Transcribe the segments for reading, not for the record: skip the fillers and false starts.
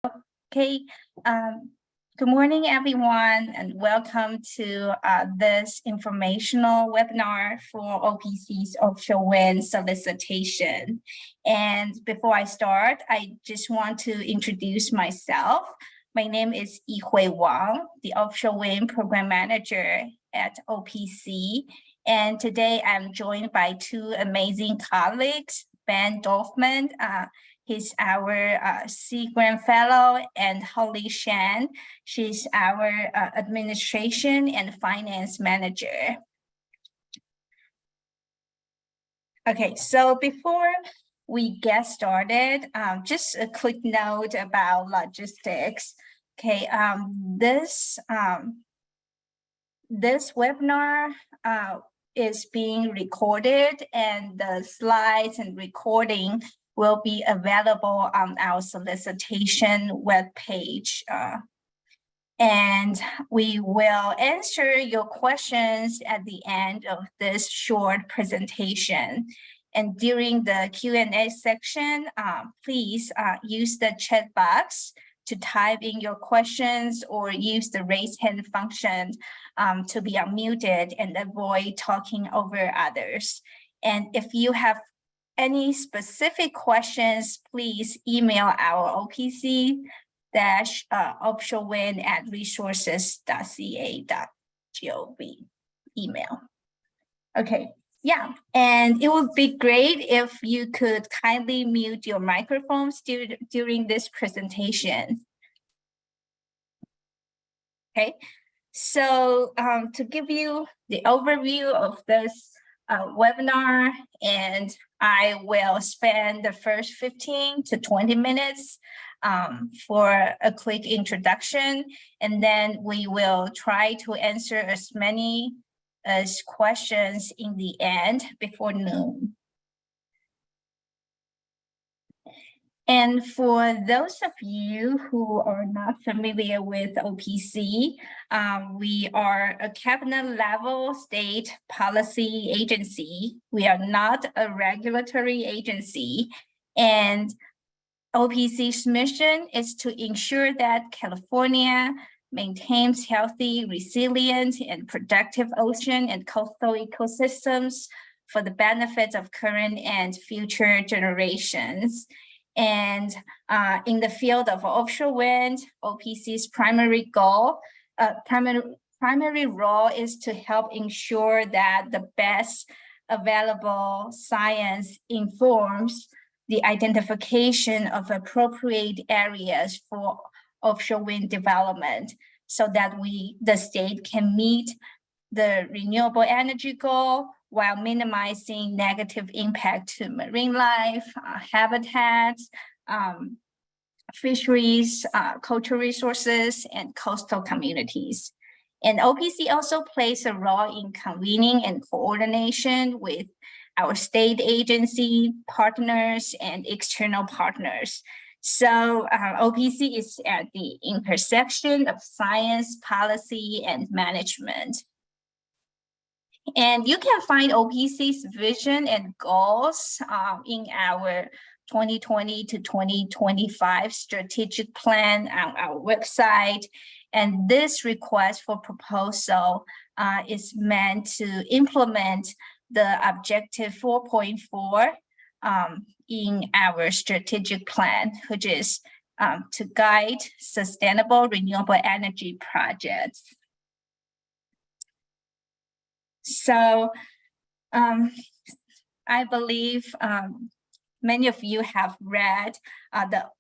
Okay, good morning, everyone, and welcome to this informational webinar for OPC's offshore wind solicitation. And before I start, I just want to introduce myself. My name is Yihui Wang, the offshore wind program manager at OPC. And today I'm joined by two amazing colleagues, Ben Dorfman. He's our Sea Grant Fellow, and Holly Shan. She's our Administration and Finance Manager. Okay, so before we get started, just a quick note about logistics. Okay, this webinar is being recorded, and the slides and recording will be available on our solicitation webpage. And we will answer your questions at the end of this short presentation. And during the Q&A section, please use the chat box to type in your questions or use the raise hand function to be unmuted and avoid talking over others. And if you have any specific questions, please email our opc-offshorewind@resources.ca.gov email. Okay, yeah, and it would be great if you could kindly mute your microphones during this presentation. Okay, so to give you the overview of this webinar, and I will spend the first 15 to 20 minutes for a quick introduction, and then we will try to answer as many as questions in the end before noon. And for those of you who are not familiar with OPC, we are a cabinet-level state policy agency. We are not a regulatory agency. And OPC's mission is to ensure that California maintains healthy, resilient, and productive ocean and coastal ecosystems for the benefit of current and future generations. And in the field of offshore wind, OPC's primary role is to help ensure that the best available science informs the identification of appropriate areas for offshore wind development so that the state can meet the renewable energy goal while minimizing negative impact to marine life, habitats, fisheries, cultural resources, and coastal communities. And OPC also plays a role in convening and coordination with our state agency partners and external partners. So OPC is at the intersection of science, policy, and management. And you can find OPC's vision and goals in our 2020 to 2025 strategic plan on our website. And this request for proposal is meant to implement the objective 4.4 in our strategic plan, which is to guide sustainable renewable energy projects. So I believe many of you have read the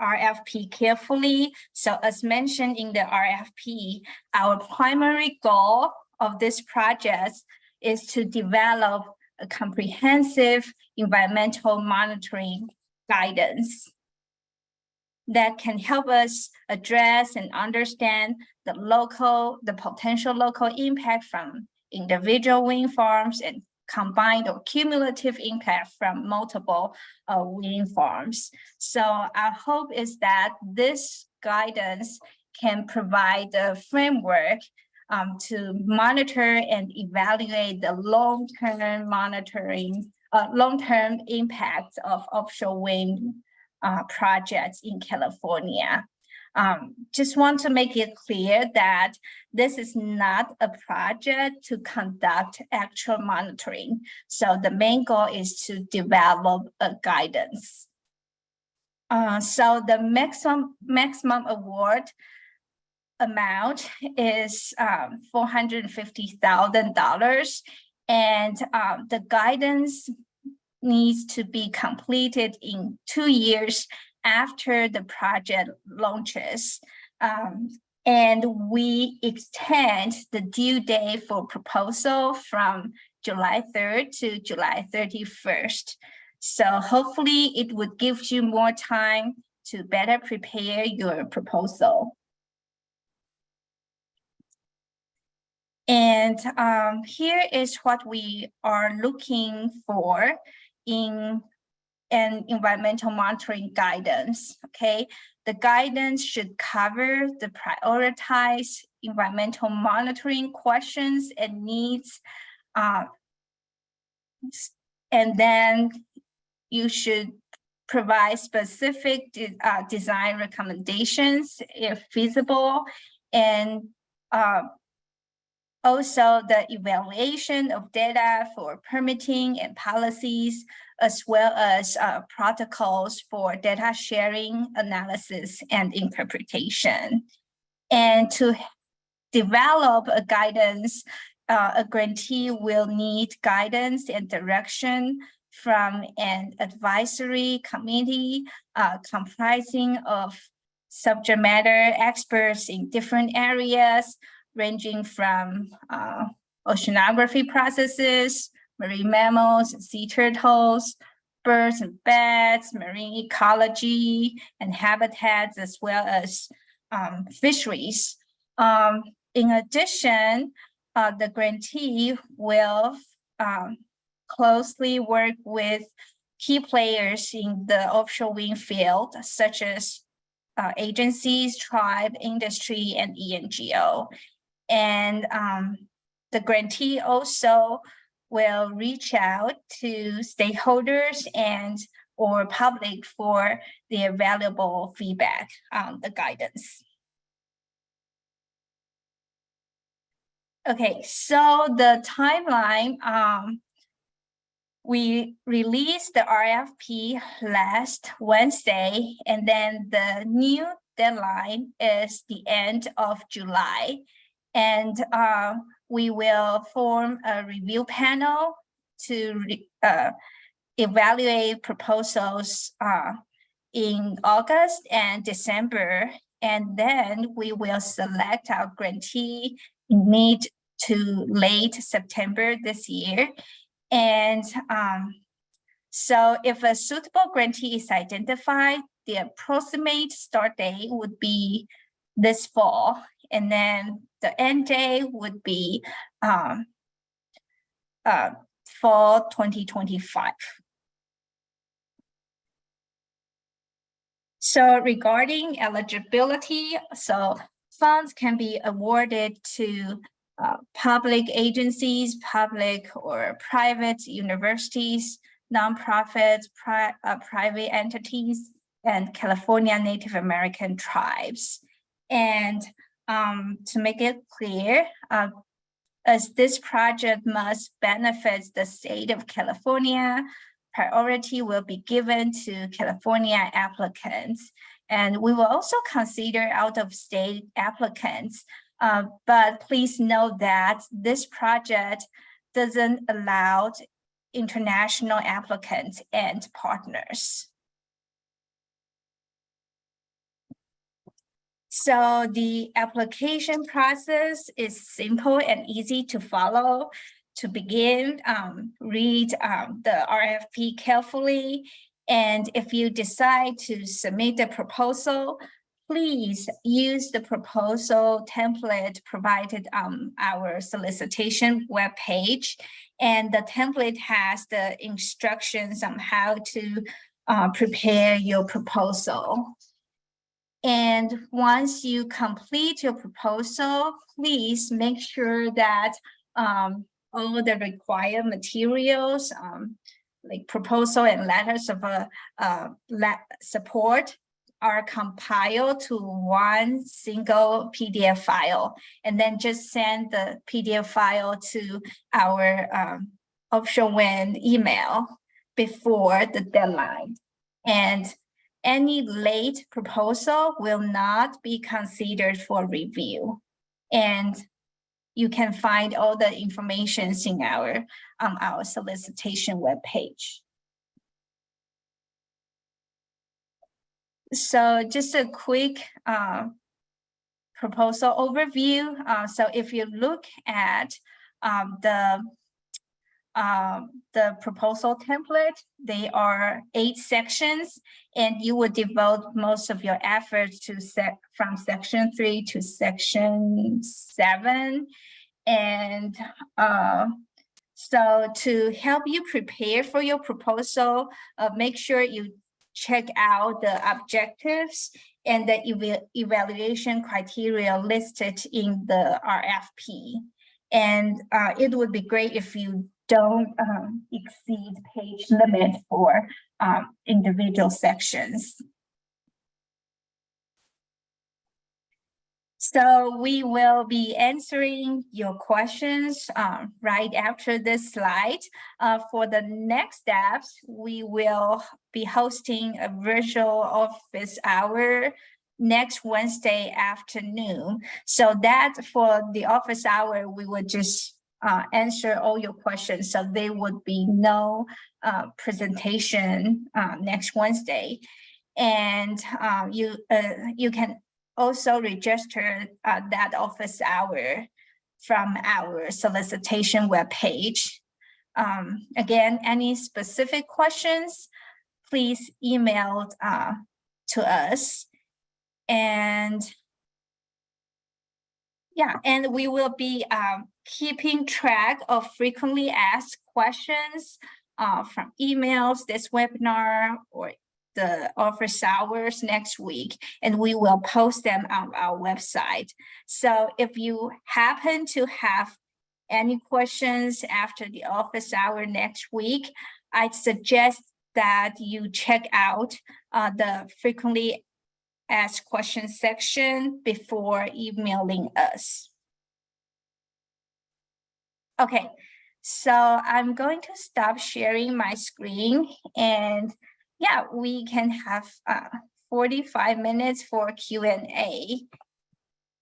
RFP carefully. So as mentioned in the RFP, our primary goal of this project is to develop a comprehensive environmental monitoring guidance that can help us address and understand the potential local impact from individual wind farms and combined or cumulative impact from multiple wind farms. So our hope is that this guidance can provide the framework to monitor and evaluate the long-term impact of offshore wind projects in California. Just want to make it clear that this is not a project to conduct actual monitoring. So the main goal is to develop a guidance. So the maximum award amount is $450,000, and the guidance needs to be completed in 2 years after the project launches. And we extend the due date for proposal from July 3rd to July 31st. So hopefully it would give you more time to better prepare your proposal. And here is what we are looking for in an environmental monitoring guidance, okay? The guidance should cover the prioritized environmental monitoring questions and needs. And then you should provide specific design recommendations if feasible, and also the evaluation of data for permitting and policies, as well as protocols for data sharing, analysis, and interpretation. And to develop a guidance, a grantee will need guidance and direction from an advisory committee comprising of subject matter experts in different areas, ranging from oceanography processes, marine mammals, sea turtles, birds and bats, marine ecology and habitats, as well as fisheries. In addition, the grantee will closely work with key players in the offshore wind field, such as agencies, tribe, industry, and ENGO. And the grantee also will reach out to stakeholders and or public for their valuable feedback on the guidance. Okay, so the timeline, we released the RFP last Wednesday, and then the new deadline is the end of July. And we will form a review panel to evaluate proposals in August and December. And then we will select our grantee in mid to late September this year. And so if a suitable grantee is identified, the approximate start date would be this fall. And then the end date would be fall 2025. So regarding eligibility, so funds can be awarded to public agencies, public or private universities, nonprofits, private entities, and California Native American tribes. And to make it clear, as this project must benefit the state of California, priority will be given to California applicants. And we will also consider out-of-state applicants. But please note that this project doesn't allow international applicants and partners. So the application process is simple and easy to follow. To begin, read the RFP carefully. And if you decide to submit the proposal, please use the proposal template provided on our solicitation webpage. And the template has the instructions on how to prepare your proposal. And once you complete your proposal, please make sure that all the required materials like proposal and letters of support are compiled to one single PDF file, and then just send the PDF file to our Offshore Wind email before the deadline. And any late proposal will not be considered for review. And you can find all the information in our solicitation webpage. So just a quick proposal overview. So if you look at the proposal template, they are 8 sections, and you would devote most of your efforts to from section 3 to section 7. And so to help you prepare for your proposal, make sure you check out the objectives and the evaluation criteria listed in the RFP. And it would be great if you don't exceed page limit for individual sections. So we will be answering your questions right after this slide. For the next steps, we will be hosting a virtual office hour next Wednesday afternoon. So that for the office hour, we would just answer all your questions. So there would be no presentation next Wednesday. And you can also register that office hour from our solicitation webpage. Again, any specific questions, please email to us. And yeah, and we will be keeping track of frequently asked questions from emails, this webinar, or the office hours next week, and we will post them on our website. So if you happen to have any questions after the office hour next week, I'd suggest that you check out the frequently asked questions section before emailing us. Okay, so I'm going to stop sharing my screen, and yeah, we can have 45 minutes for Q&A.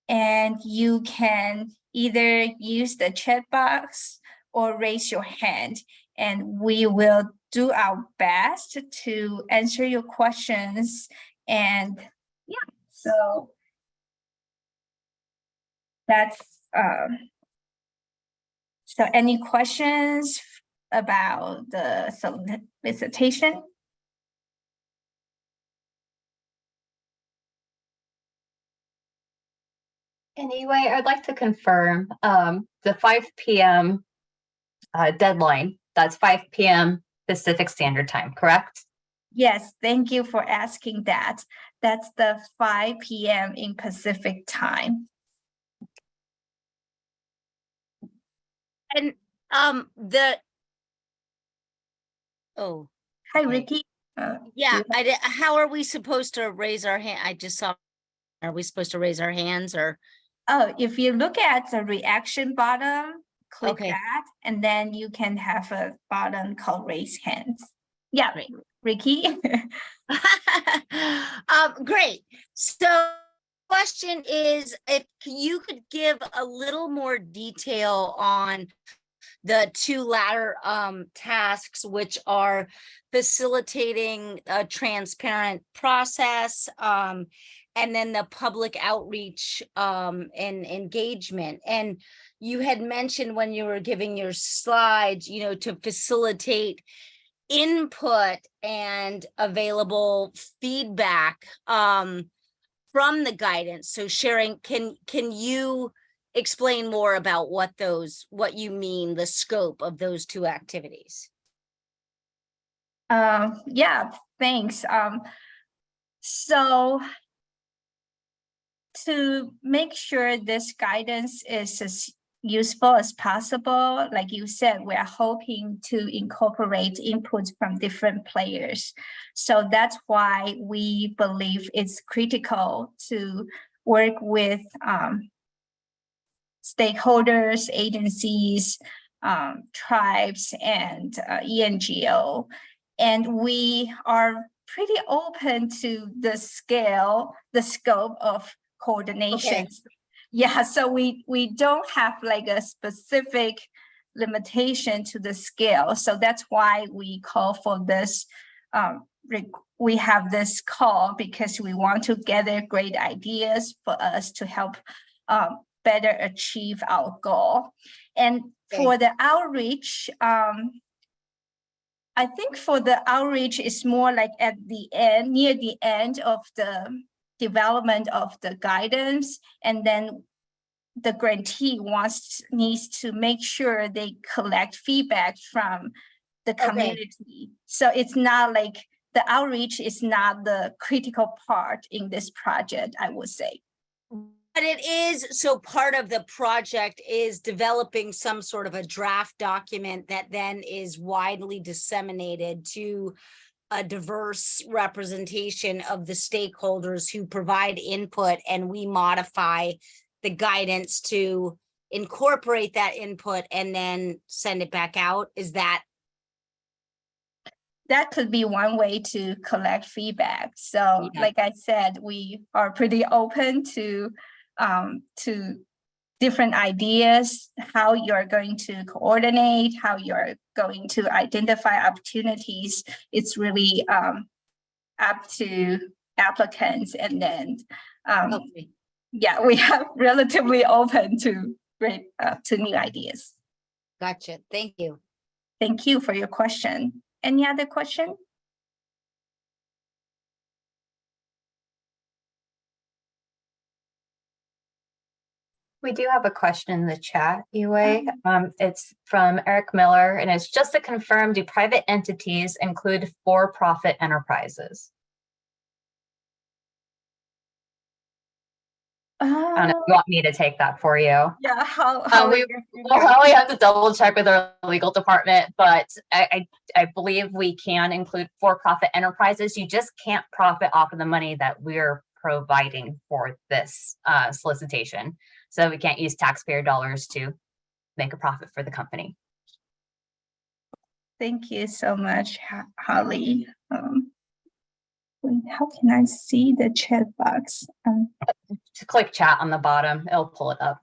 And you can either use the chat box or raise your hand, and we will do our best to answer your questions. And yeah, so that's so any questions about the solicitation? Anyway, I'd like to confirm the 5 p.m. Deadline. That's 5 p.m. Pacific Standard Time, correct? Yes, thank you for asking that. That's the 5 p.m. in Pacific time. And Hi, Ricky. Yeah, how are we supposed to raise our hand? I just saw, are we supposed to raise our hands or? Oh, if you look at the reaction button, click Okay. that, and then you can have a button called raise hands. Yeah, Great. Ricky. Great. So question is, if you could give a little more detail on the 2 latter tasks, which are facilitating a transparent process, and then the public outreach and engagement. And you had mentioned when you were giving your slides, you know, to facilitate input and available feedback from the guidance. So Sharon, can you explain more about what you mean, the scope of those 2 activities? Yeah, thanks. So to make sure this guidance is useful as possible. Like you said, we are hoping to incorporate inputs from different players. So that's why we believe it's critical to work with stakeholders, agencies, tribes, and ENGO. And we are pretty open to the scope of coordinations. Yeah, so we don't have like a specific limitation to the scale. So that's why we call for this, we have this call because we want to gather great ideas for us to help better achieve our goal. And for the outreach, I think for the outreach is more like at the end, near the end of the development of the guidance, and then the grantee needs to make sure they collect feedback from the community. So it's not like the outreach is not the critical part in this project, I would say. But it is, so part of the project is developing some sort of a draft document that then is widely disseminated to a diverse representation of the stakeholders who provide input, and we modify the guidance to incorporate that input and then send it back out. Is that? That could be one way to collect feedback. So like I said, we are pretty open to different ideas, how you're going to coordinate, how you're going to identify opportunities. It's really up to applicants. And then, yeah, we are relatively open to new ideas. Gotcha. Thank you. Thank you for your question. Any other question? We do have a question in the chat, Yue. It's from Eric Miller, and it's just to confirm, do private entities include for-profit enterprises? I don't know if you want me to take that for you. Yeah, we'll probably have to double check with our legal department, but I believe we can include for-profit enterprises. You just can't profit off of the money that we're providing for this solicitation. So we can't use taxpayer dollars to make a profit for the company. Thank you so much, Holly. How can I see the chat box? To click chat on the bottom, it'll pull it up.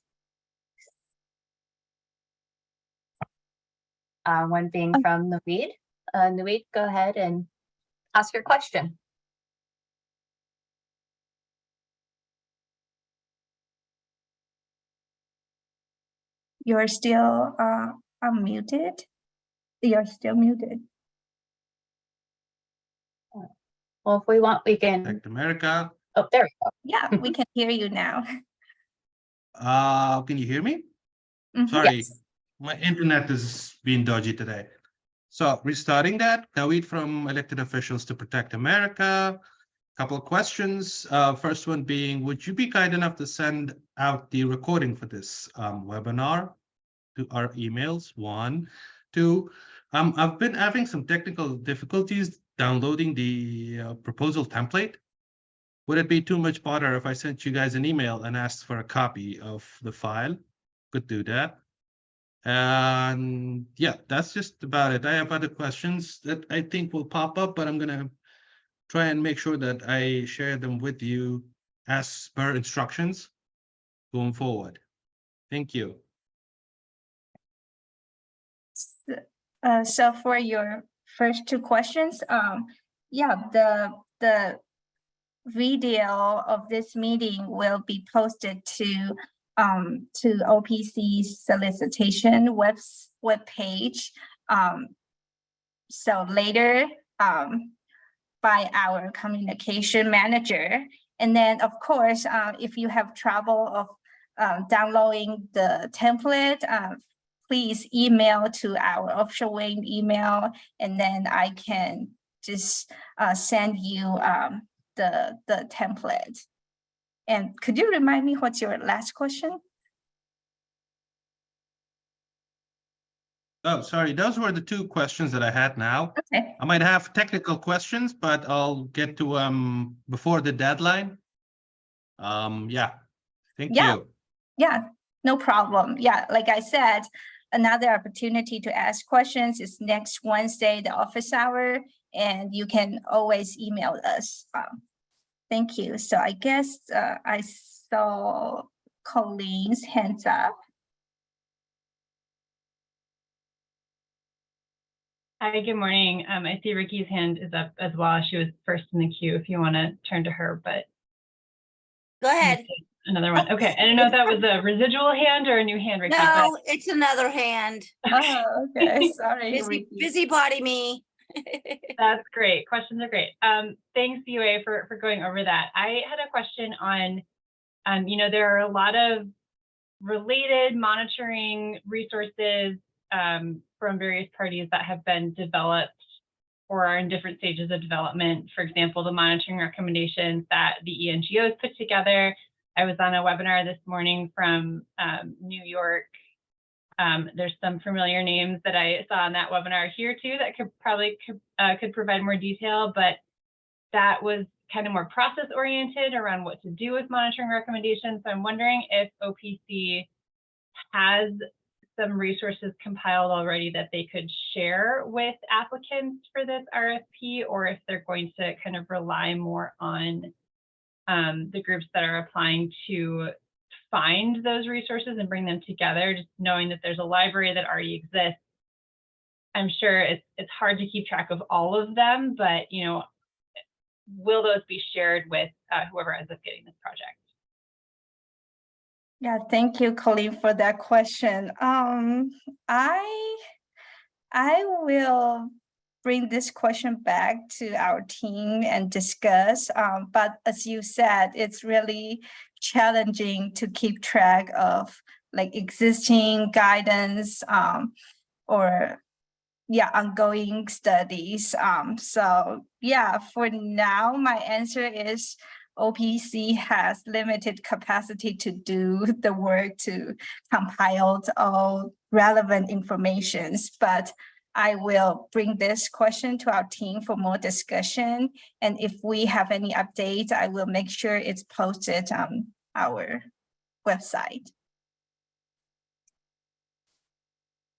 One being from Naveed. Naveed, go ahead and ask your question. You're still unmuted. You're still muted. Well, if we want, we can. Protect America. Oh, there we go. Yeah, we can hear you now. Can you hear me? Sorry, yes. My internet is being dodgy today. So restarting that, Naveed from Elected Officials to Protect America. Couple of questions. First one being, would you be kind enough to send out the recording for this webinar to our emails? 1, 2. I've been having some technical difficulties downloading the proposal template. Would it be too much bother if I sent you guys an email and asked for a copy of the file? Could do that. And yeah, that's just about it. I have other questions that I think will pop up, but I'm gonna try and make sure that I share them with you as per instructions going forward. Thank you. So for your first 2 questions, yeah, the video of this meeting will be posted to OPC's solicitation web page. So later by our communication manager. And then of course, if you have trouble of downloading the template, please email to our offshore wing email, and then I can just send you the template. And could you remind me what's your last question? Oh, sorry. Those were the two questions that I had now. Okay. I might have technical questions, but I'll get to before the deadline. Yeah. Thank Yeah. you. Yeah, no problem. Yeah, like I said, another opportunity to ask questions is next Wednesday, the office hour, and you can always email us. Thank you. So I guess I saw Colleen's hands up. Hi, good morning. I see Ricky's hand is up as well. She was first in the queue if you want to turn to her, but Go ahead. another one. Okay, I don't know if that was a residual hand or a new hand, Ricky. No, it's another hand. Oh, okay, sorry. Ricky. Busybody me. That's great. Questions are great. Thanks, UA, for going over that. I had a question on, there are a lot of related monitoring resources from various parties that have been developed or are in different stages of development. For example, the monitoring recommendations that the ENGOs put together. I was on a webinar this morning from New York. There's some familiar names that I saw on that webinar here too that could provide more detail, but that was kind of more process oriented around what to do with monitoring recommendations. So I'm wondering if OPC has some resources compiled already that they could share with applicants for this RFP, or if they're going to kind of rely more on the groups that are applying to find those resources and bring them together, just knowing that there's a library that already exists. I'm sure it's hard to keep track of all of them, but will those be shared with whoever ends up getting this project? Yeah, thank you, Colleen, for that question. I will bring this question back to our team and discuss. But as you said, it's really challenging to keep track of like existing guidance or ongoing studies. So yeah, for now, my answer is OPC has limited capacity to do the work to compile all relevant informations, but I will bring this question to our team for more discussion. And if we have any updates, I will make sure it's posted on our website.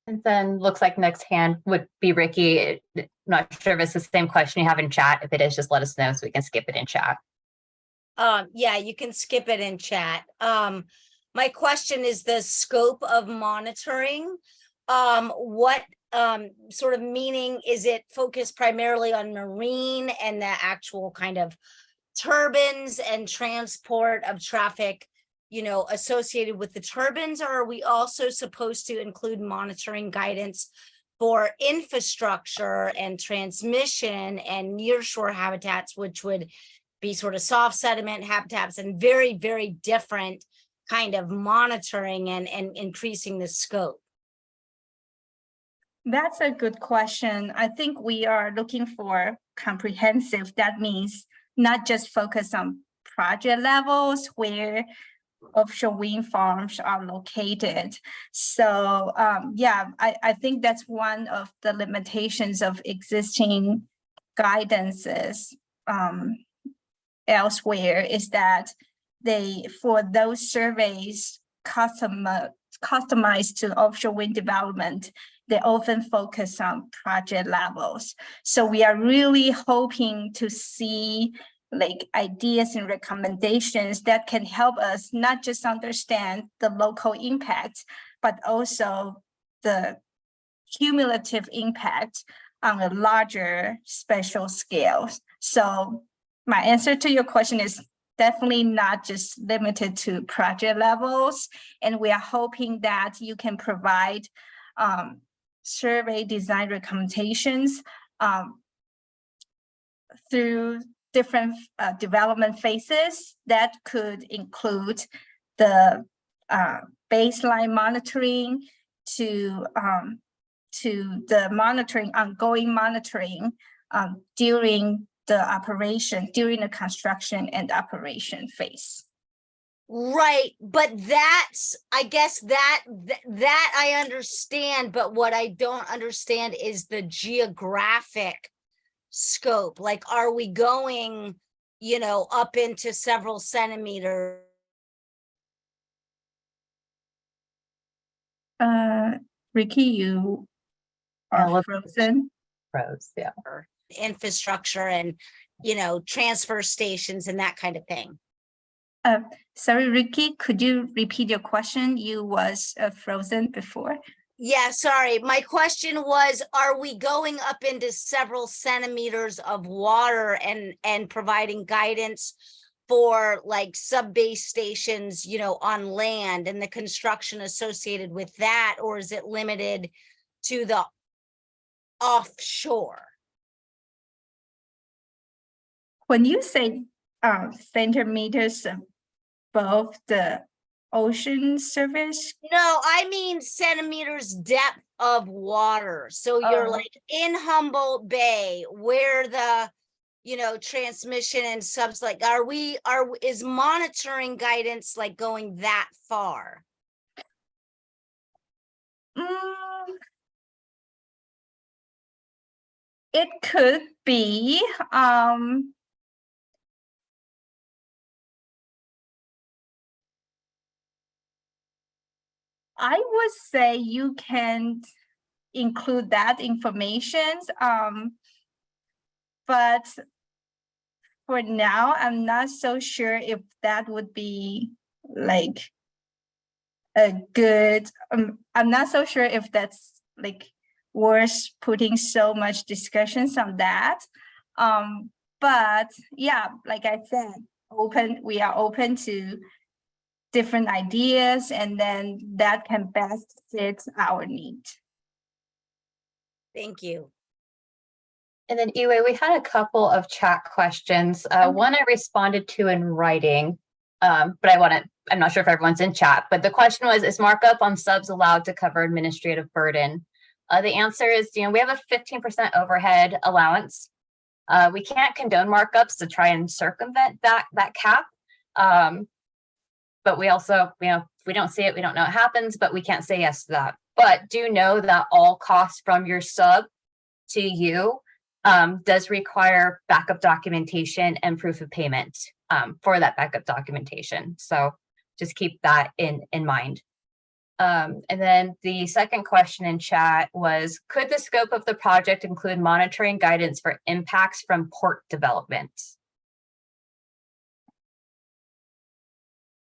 And then looks like next hand would be Ricky. Not sure if it's the same question you have in chat. If it is, just let us know so we can skip it in chat. Yeah, you can skip it in chat. My question is the scope of monitoring. What sort of meaning is it focused primarily on marine and the actual kind of turbines and transport of traffic, associated with the turbines? Or are we also supposed to include monitoring guidance for infrastructure and transmission and nearshore habitats, which would be sort of soft sediment habitats and very, very different kind of monitoring and increasing the scope? That's a good question. I think we are looking for comprehensive. That means not just focus on project levels where offshore wind farms are located. So I think that's one of the limitations of existing guidances elsewhere, is that for those surveys customized to offshore wind development, they often focus on project levels. So we are really hoping to see like ideas and recommendations that can help us not just understand the local impact, but also the cumulative impact on a larger spatial scale. So my answer to your question is definitely not just limited to project levels. And we are hoping that you can provide survey design recommendations through different development phases that could include the baseline monitoring to the ongoing monitoring during the construction and operation phase. Right, but that's, I guess that I understand, but what I don't understand is the geographic scope. Like, are we going, up into several centimeters? Ricky, you Yeah, are let's- frozen. Pros, yeah. Infrastructure and, transfer stations and that kind of thing. Sorry, Ricky, could you repeat your question? You was frozen before. Yeah, sorry. My question was, are we going up into several centimeters of water and providing guidance for like sub-base stations, on land and the construction associated with that? Or is it limited to the offshore? When you say centimeters above the ocean surface, No, I mean centimeters depth of water. So you're Oh. like in Humboldt Bay where the, transmission and subs, like, is monitoring guidance like going that far? It could be. I would say you can include that information. But for now, I'm not so sure if that would be like a good. I'm not so sure if that's like worth putting so much discussions on that. But yeah, like I said, we are open to different ideas, and then that can best fit our need. Thank you. And then Iwe, we had a couple of chat questions. One I responded to in writing, but I'm not sure if everyone's in chat, but the question was, is markup on subs allowed to cover administrative burden? The answer is, we have a 15% overhead allowance. We can't condone markups to try and circumvent that cap. But we also, if we don't see it, we don't know it happens, but we can't say yes to that. But do know that all costs from your sub to you does require backup documentation and proof of payment for that backup documentation. So just keep that in mind. And then the second question in chat was, could the scope of the project include monitoring guidance for impacts from port development?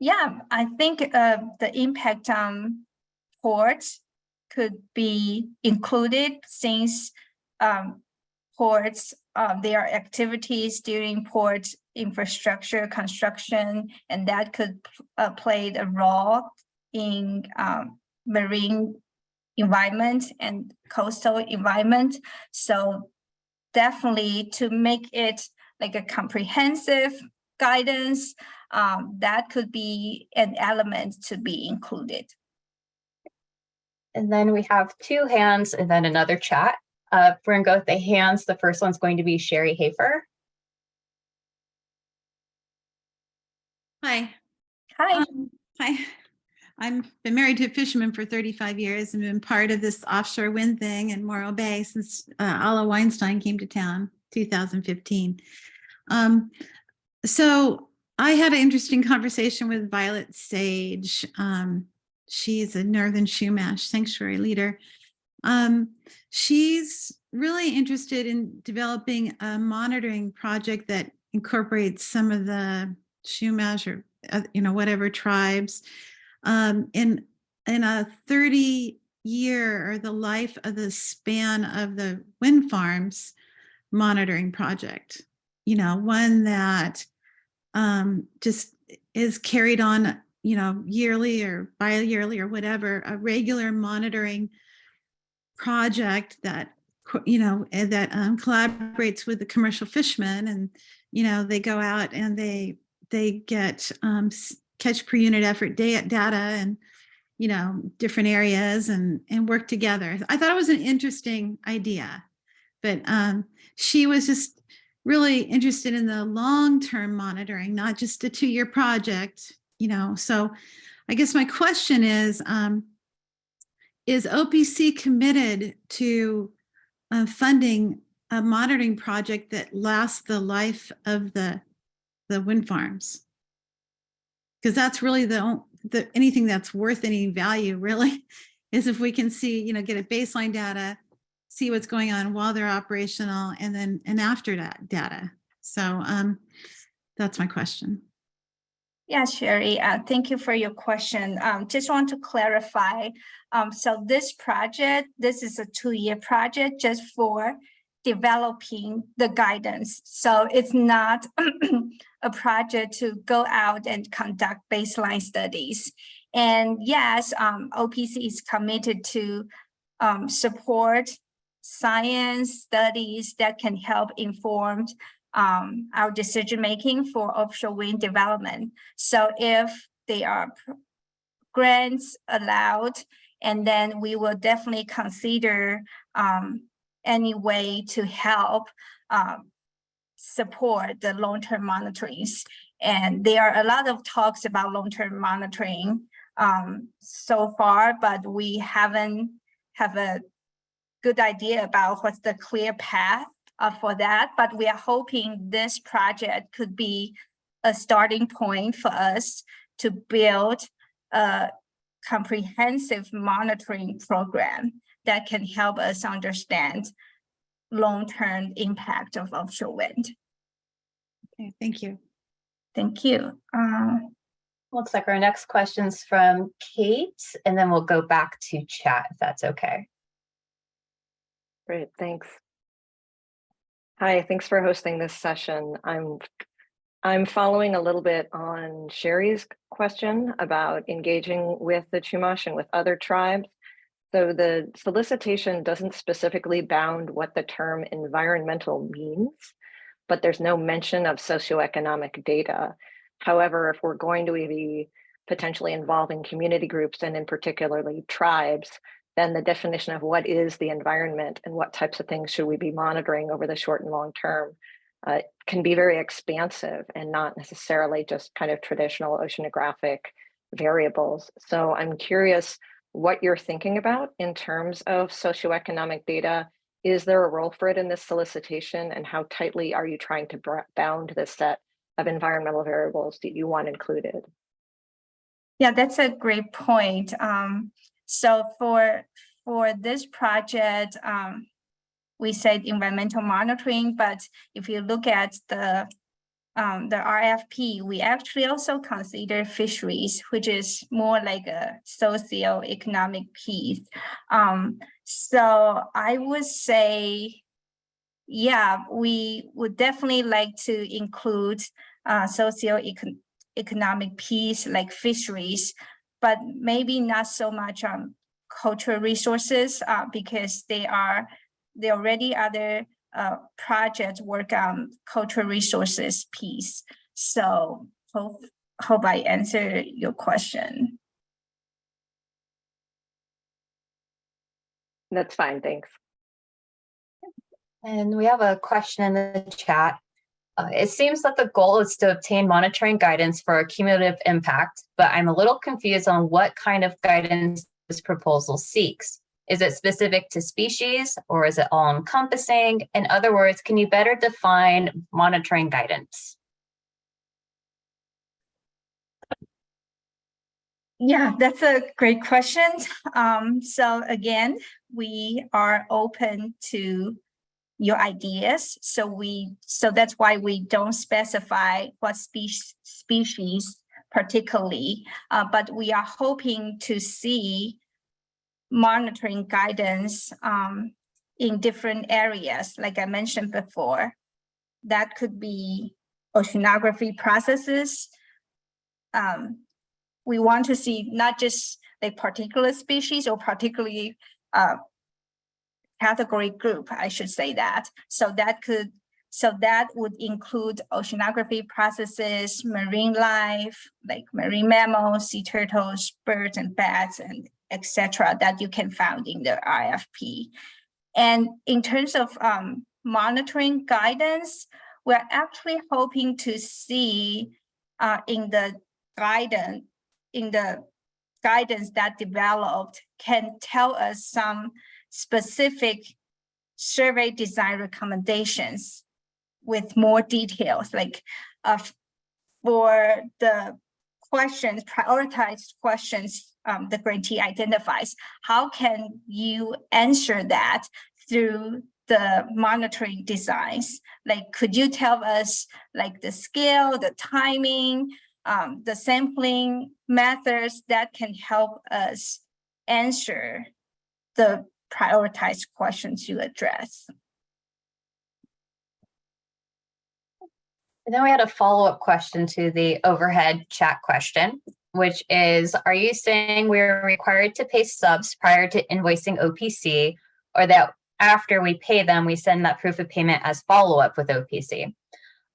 Yeah, I think the impact on ports could be included, since ports, there are activities during port infrastructure construction, and that could play a role in marine environment and coastal environment. So definitely, to make it like a comprehensive guidance, that could be an element to be included. And then we have two hands and then another chat. We're going to go with the hands. The first one's going to be Sherry Hafer. Hi. Hi. Hi. I've been married to a fisherman for 35 years and been part of this offshore wind thing in Morro Bay since Alla Weinstein came to town, 2015. So I had an interesting conversation with Violet Sage. She's a Northern Shumash sanctuary leader. She's really interested in developing a monitoring project that incorporates some of the Shumash or whatever tribes in a 30-year or the life of the span of the wind farms monitoring project. One that just is carried on, yearly or bi-yearly or whatever, a regular monitoring project that, collaborates with the commercial fishermen, and, they go out and they get catch per unit effort data and, different areas and work together. I thought it was an interesting idea, but she was just really interested in the long-term monitoring, not just a 2-year project, So I guess my question is OPC committed to funding a monitoring project that lasts the life of the wind farms? Because that's really the anything that's worth any value really is if we can see, get a baseline data, see what's going on while they're operational, and after that data. So that's my question. Yeah, Sherry, thank you for your question. Just want to clarify. So this project, this is a 2-year project just for developing the guidance. So it's not a project to go out and conduct baseline studies. And yes, OPC is committed to support science studies that can help inform our decision-making for offshore wind development. So if there are grants allowed, and then we will definitely consider any way to help support the long-term monitorings. And there are a lot of talks about long-term monitoring so far, but we haven't have a good idea about what's the clear path for that. But we are hoping this project could be a starting point for us to build a comprehensive monitoring program that can help us understand long-term impact of offshore wind. Okay, thank you. Thank you. Looks like our next question's from Kate, and then we'll go back to chat if that's okay. Great, thanks. Hi, thanks for hosting this session. I'm following a little bit on Sherry's question about engaging with the Chumash and with other tribes. So the solicitation doesn't specifically bound what the term environmental means, but there's no mention of socioeconomic data. However, if we're going to be potentially involving community groups and in particularly tribes, then the definition of what is the environment and what types of things should we be monitoring over the short and long term can be very expansive and not necessarily just kind of traditional oceanographic variables. So I'm curious what you're thinking about in terms of socioeconomic data. Is there a role for it in this solicitation, and how tightly are you trying to bound the set of environmental variables that you want included? Yeah, that's a great point. So for this project, we said environmental monitoring, but if you look at the RFP, we actually also consider fisheries, which is more like a socio-economic piece. So I would say, yeah, we would definitely like to include socio-economic piece like fisheries, but maybe not so much on cultural resources because there already other projects work on cultural resources piece. So hope I answered your question. That's fine, thanks. And we have a question in the chat. It seems that the goal is to obtain monitoring guidance for a cumulative impact, but I'm a little confused on what kind of guidance this proposal seeks. Is it specific to species, or is it all encompassing? In other words, can you better define monitoring guidance? Yeah, that's a great question. So again, we are open to your ideas. So that's why we don't specify what species particularly, but we are hoping to see monitoring guidance in different areas, like I mentioned before. That could be oceanography processes. We want to see not just a particular species or particularly category group, I should say that. So that would include oceanography processes, marine life, like marine mammals, sea turtles, birds and bats, and etc. that you can find in the RFP. And in terms of monitoring guidance, we're actually hoping to see in the guidance that developed can tell us some specific survey design recommendations with more details, like for the questions, prioritized questions the grantee identifies. How can you answer that through the monitoring designs? Like, could you tell us like the scale, the timing, the sampling methods that can help us answer the prioritized questions you address? And then we had a follow-up question to the overhead chat question, which is, are you saying we're required to pay subs prior to invoicing OPC, or that after we pay them, we send that proof of payment as follow-up with OPC?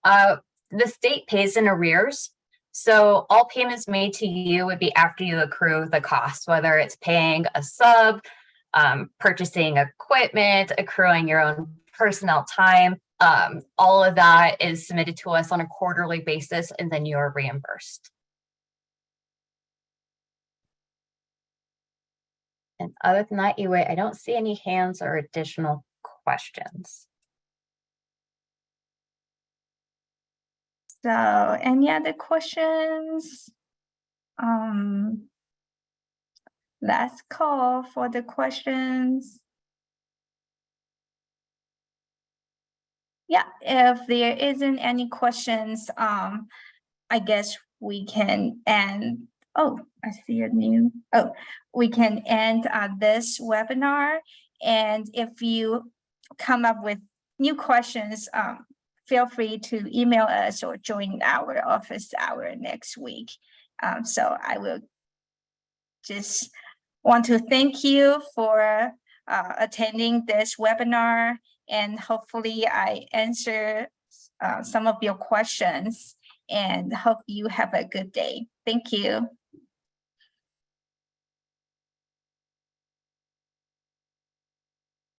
The state pays in arrears. So all payments made to you would be after you accrue the cost, whether it's paying a sub, purchasing equipment, accruing your own personnel time. All of that is submitted to us on a quarterly basis, and then you are reimbursed. And other than that, I don't see any hands or additional questions. So any other questions? Last call for the questions. Yeah, if there isn't any questions, I guess we can end. Oh, I see a new. Oh, we can end this webinar. And if you come up with new questions, feel free to email us or join our office hour next week. So I will just want to thank you for attending this webinar, and hopefully I answer some of your questions, and hope you have a good day. Thank you.